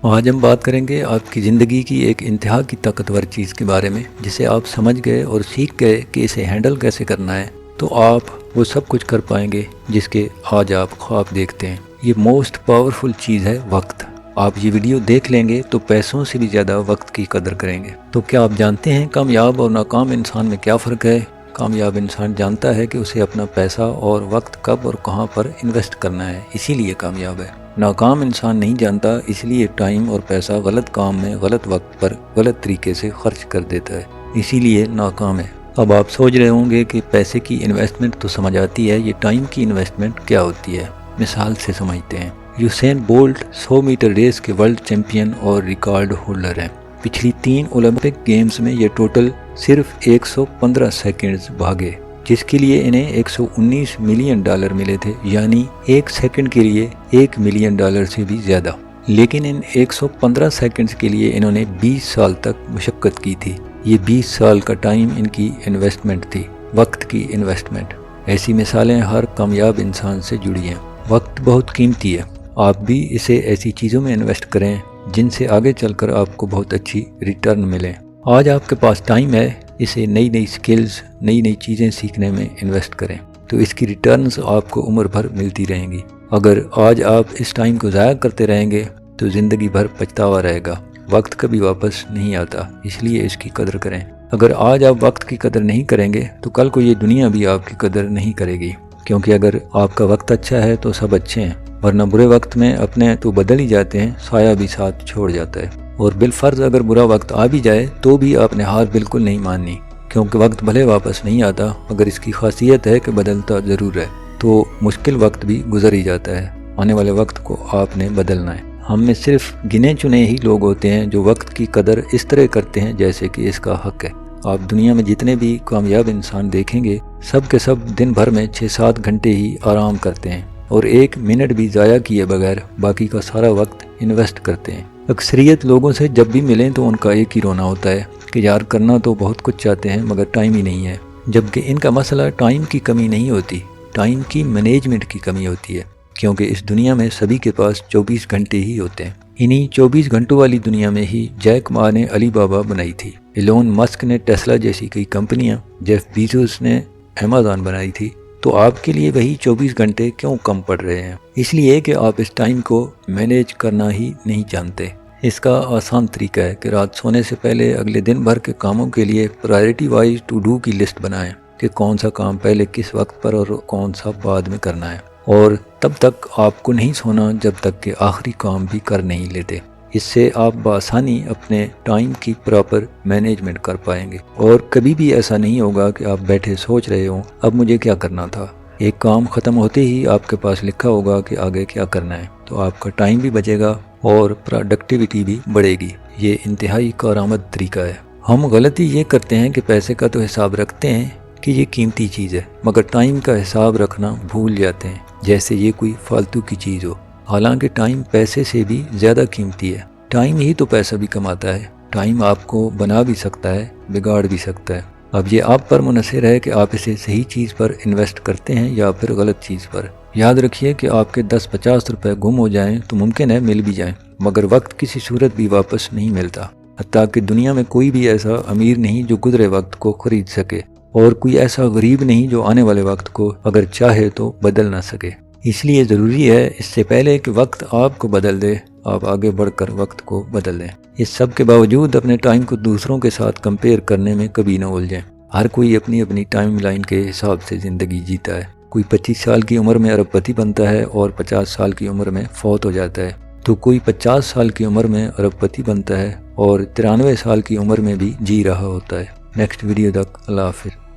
آج ہم بات کریں گے آپ کی زندگی کی ایک انتہا کی طاقتور چیز کے بارے میں، جسے آپ سمجھ گئے اور سیکھ گئے کہ اسے ہینڈل کیسے کرنا ہے تو آپ وہ سب کچھ کر پائیں گے جس کے آج آپ خواب دیکھتے ہیں۔ یہ موسٹ پاورفل چیز ہے وقت۔ آپ یہ ویڈیو دیکھ لیں گے تو پیسوں سے بھی زیادہ وقت کی قدر کریں گے۔ تو کیا آپ جانتے ہیں کامیاب اور ناکام انسان میں کیا فرق ہے؟ کامیاب انسان جانتا ہے کہ اسے اپنا پیسہ اور وقت کب اور کہاں پر انویسٹ کرنا ہے، اسی لیے کامیاب ہے۔ ناکام انسان نہیں جانتا، اس لیے ٹائم اور پیسہ غلط کام میں غلط وقت پر غلط طریقے سے خرچ کر دیتا ہے، اسی لیے ناکام ہے۔ اب آپ سوچ رہے ہوں گے کہ پیسے کی انویسٹمنٹ تو سمجھ آتی ہے، یہ ٹائم کی انویسٹمنٹ کیا ہوتی ہے؟ مثال سے سمجھتے ہیں۔ یوسین بولٹ 100 میٹر ریس کے ورلڈ چیمپئن اور ریکارڈ ہولڈر ہیں۔ پچھلی 3 اولمپک گیمز میں یہ ٹوٹل صرف 115 سیکنڈز بھاگے، جس کے لیے انہیں $119 ملین ملے تھے، یعنی 1 سیکنڈ کے لیے $1 ملین سے بھی زیادہ۔ لیکن ان 115 سیکنڈز کے لیے انہوں نے 20 سال تک مشقت کی تھی۔ یہ 20 سال کا ٹائم ان کی انویسٹمنٹ تھی، وقت کی انویسٹمنٹ۔ ایسی مثالیں ہر کامیاب انسان سے جڑی ہیں۔ وقت بہت قیمتی ہے، آپ بھی اسے ایسی چیزوں میں انویسٹ کریں جن سے آگے چل کر آپ کو بہت اچھی ریٹرن ملے۔ آج آپ کے پاس ٹائم ہے، اسے نئی سکلز، نئی چیزیں سیکھنے میں انویسٹ کریں تو اس کی ریٹرنز آپ کو عمر بھر ملتی رہیں گی۔ اگر آج آپ اس ٹائم کو ضائع کرتے رہیں گے تو زندگی بھر پچھتاوا رہے گا۔ وقت کبھی واپس نہیں آتا، اس لیے اس کی قدر کریں۔ اگر آج آپ وقت کی قدر نہیں کریں گے تو کل کو یہ دنیا بھی آپ کی قدر نہیں کرے گی، کیونکہ اگر آپ کا وقت اچھا ہے تو سب اچھے ہیں، ورنہ برے وقت میں اپنے تو بدل ہی جاتے ہیں، سایہ بھی ساتھ چھوڑ جاتا ہے۔ اور بالفرض اگر برا وقت آ بھی جائے تو بھی آپ نے ہار بالکل نہیں ماننی، کیونکہ وقت بھلے واپس نہیں آتا مگر اس کی خاصیت ہے کہ بدلتا ضرور ہے۔ تو مشکل وقت بھی گزر ہی جاتا ہے، آنے والے وقت کو آپ نے بدلنا ہے۔ ہم میں صرف گنے چنے ہی لوگ ہوتے ہیں جو وقت کی قدر اس طرح کرتے ہیں جیسے کہ اس کا حق ہے۔ آپ دنیا میں جتنے بھی کامیاب انسان دیکھیں گے، سب کے سب دن بھر میں 6-7 گھنٹے ہی آرام کرتے ہیں اور 1 منٹ بھی ضائع کیے بغیر باقی کا سارا وقت انویسٹ کرتے ہیں۔ اکثریت لوگوں سے جب بھی ملیں تو ان کا ایک ہی رونا ہوتا ہے کہ یار کرنا تو بہت کچھ چاہتے ہیں مگر ٹائم ہی نہیں ہے، جبکہ ان کا مسئلہ ٹائم کی کمی نہیں ہوتی، ٹائم کی مینجمنٹ کی کمی ہوتی ہے، کیونکہ اس دنیا میں سبھی کے پاس 24 گھنٹے ہی ہوتے ہیں۔ انہی 24 گھنٹوں والی دنیا میں ہی جیک ما نے علی بابا بنائی تھی، ایلون مسک نے ٹیسلا جیسی کئی کمپنیاں، جیف بیزوس نے امیزون بنائی تھی۔ تو آپ کے لیے وہی 24 گھنٹے کیوں کم پڑ رہے ہیں؟ اس لیے کہ آپ اس ٹائم کو مینیج کرنا ہی نہیں جانتے۔ اس کا آسان طریقہ ہے کہ رات سونے سے پہلے اگلے دن بھر کے کاموں کے لیے پرائرٹی وائز ٹو ڈو کی لسٹ بنائیں کہ کون سا کام پہلے کس وقت پر اور کون سا بعد میں کرنا ہے، اور تب تک آپ کو نہیں سونا جب تک کہ آخری کام بھی کر نہیں لیتے۔ اس سے آپ بآسانی اپنے ٹائم کی پراپر مینجمنٹ کر پائیں گے، اور کبھی بھی ایسا نہیں ہوگا کہ آپ بیٹھے سوچ رہے ہوں اب مجھے کیا کرنا تھا۔ ایک کام ختم ہوتے ہی آپ کے پاس لکھا ہوگا کہ آگے کیا کرنا ہے، تو آپ کا ٹائم بھی بچے گا اور پروڈکٹیوٹی بھی بڑھے گی۔ یہ انتہائی کارآمد طریقہ ہے۔ ہم غلطی یہ کرتے ہیں کہ پیسے کا تو حساب رکھتے ہیں کہ یہ قیمتی چیز ہے، مگر ٹائم کا حساب رکھنا بھول جاتے ہیں، جیسے یہ کوئی فالتو کی چیز ہو۔ حالانکہ ٹائم پیسے سے بھی زیادہ قیمتی ہے۔ ٹائم ہی تو پیسہ بھی کماتا ہے۔ ٹائم آپ کو بنا بھی سکتا ہے، بگاڑ بھی سکتا ہے۔ اب یہ آپ پر منحصر ہے کہ آپ اسے صحیح چیز پر انویسٹ کرتے ہیں یا پھر غلط چیز پر۔ یاد رکھیے کہ آپ کے 10-50 روپے گم ہو جائیں تو ممکن ہے مل بھی جائیں، مگر وقت کسی صورت بھی واپس نہیں ملتا۔ حتیٰ کہ دنیا میں کوئی بھی ایسا امیر نہیں جو گزرے وقت کو خرید سکے، اور کوئی ایسا غریب نہیں جو آنے والے وقت کو اگر چاہے تو بدل نہ سکے۔ اس لیے ضروری ہے اس سے پہلے کہ وقت آپ کو بدل دے، آپ آگے بڑھ کر وقت کو بدل دیں۔ اس سب کے باوجود اپنے ٹائم کو دوسروں کے ساتھ کمپیئر کرنے میں کبھی نہ الجھیں۔ ہر کوئی اپنی اپنی ٹائم لائن کے حساب سے زندگی جیتا ہے۔ کوئی 25 سال کی عمر میں ارب پتی بنتا ہے اور 50 سال کی عمر میں فوت ہو جاتا ہے، تو کوئی 50 سال کی عمر میں ارب پتی بنتا ہے اور 93 سال کی عمر میں بھی جی رہا ہوتا ہے۔ نیکسٹ ویڈیو تک اللہ حافظ۔